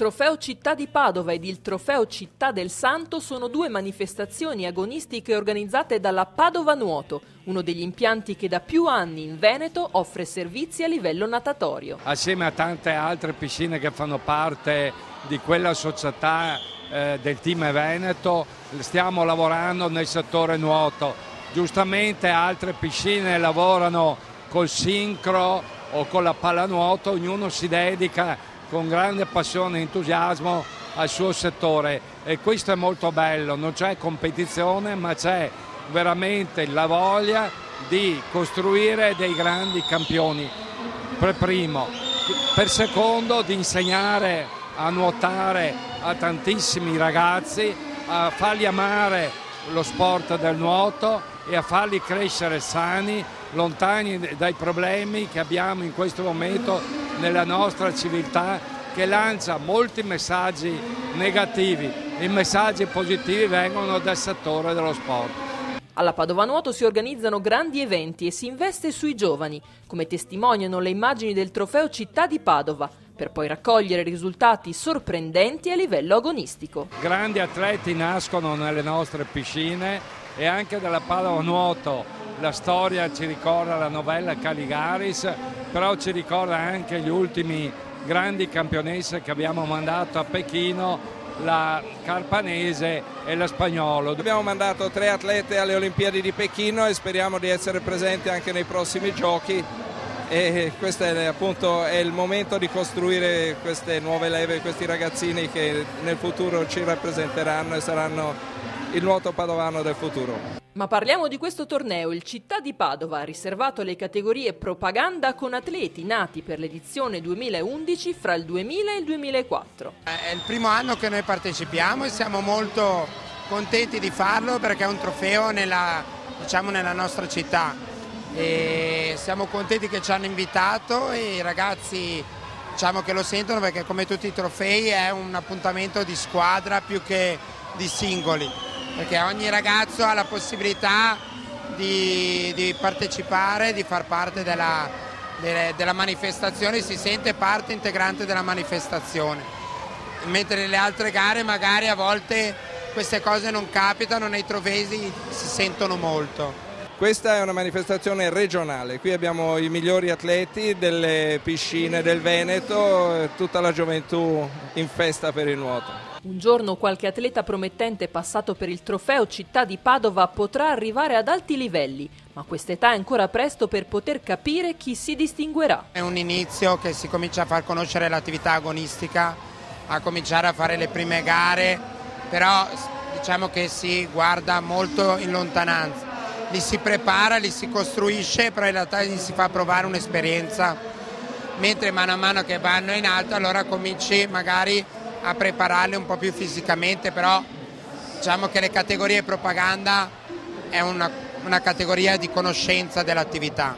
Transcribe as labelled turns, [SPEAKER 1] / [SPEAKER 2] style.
[SPEAKER 1] Trofeo Città di Padova ed il Trofeo Città del Santo sono due manifestazioni agonistiche organizzate dalla Padova Nuoto, uno degli impianti che da più anni in Veneto offre servizi a livello natatorio.
[SPEAKER 2] Assieme a tante altre piscine che fanno parte di quella società del team Veneto, stiamo lavorando nel settore nuoto. Giustamente altre piscine lavorano col sincro o con la pallanuoto, ognuno si dedica con grande passione e entusiasmo al suo settore e questo è molto bello, non c'è competizione ma c'è veramente la voglia di costruire dei grandi campioni, per primo, per secondo di insegnare a nuotare a tantissimi ragazzi, a farli amare lo sport del nuoto e a farli crescere sani, lontani dai problemi che abbiamo in questo momento nella nostra civiltà, che lancia molti messaggi negativi. I messaggi positivi vengono dal settore dello sport.
[SPEAKER 1] Alla Padova Nuoto si organizzano grandi eventi e si investe sui giovani, come testimoniano le immagini del Trofeo Città di Padova, per poi raccogliere risultati sorprendenti a livello agonistico.
[SPEAKER 2] Grandi atleti nascono nelle nostre piscine e anche dalla Padova Nuoto la storia ci ricorda la novella Caligaris, però ci ricorda anche gli ultimi grandi campionesse che abbiamo mandato a Pechino, la Carpanese e la Spagnolo.
[SPEAKER 3] Abbiamo mandato 3 atlete alle Olimpiadi di Pechino e speriamo di essere presenti anche nei prossimi giochi. E questo è appunto il momento di costruire queste nuove leve, questi ragazzini che nel futuro ci rappresenteranno e saranno il nuoto padovano del futuro.
[SPEAKER 1] Ma parliamo di questo torneo, il Città di Padova, riservato alle categorie propaganda con atleti nati per l'edizione 2011 fra il 2000 e il 2004.
[SPEAKER 4] È il primo anno che noi partecipiamo e siamo molto contenti di farlo perché è un trofeo nella nostra città. E siamo contenti che ci hanno invitato e i ragazzi che lo sentono perché come tutti i trofei è un appuntamento di squadra più che di singoli, perché ogni ragazzo ha la possibilità di partecipare, di far parte della manifestazione, si sente parte integrante della manifestazione, mentre nelle altre gare magari a volte queste cose non capitano, nei trofei si sentono molto.
[SPEAKER 3] Questa è una manifestazione regionale, qui abbiamo i migliori atleti delle piscine del Veneto, tutta la gioventù in festa per il nuoto.
[SPEAKER 1] Un giorno qualche atleta promettente passato per il Trofeo Città di Padova potrà arrivare ad alti livelli, ma a quest'età è ancora presto per poter capire chi si distinguerà.
[SPEAKER 4] È un inizio che si comincia a far conoscere l'attività agonistica, a cominciare a fare le prime gare, però diciamo che si guarda molto in lontananza. Li si prepara, li si costruisce, però in realtà gli si fa provare un'esperienza, mentre mano a mano che vanno in alto allora cominci magari a prepararli un po' più fisicamente, però diciamo che le categorie propaganda è una categoria di conoscenza dell'attività.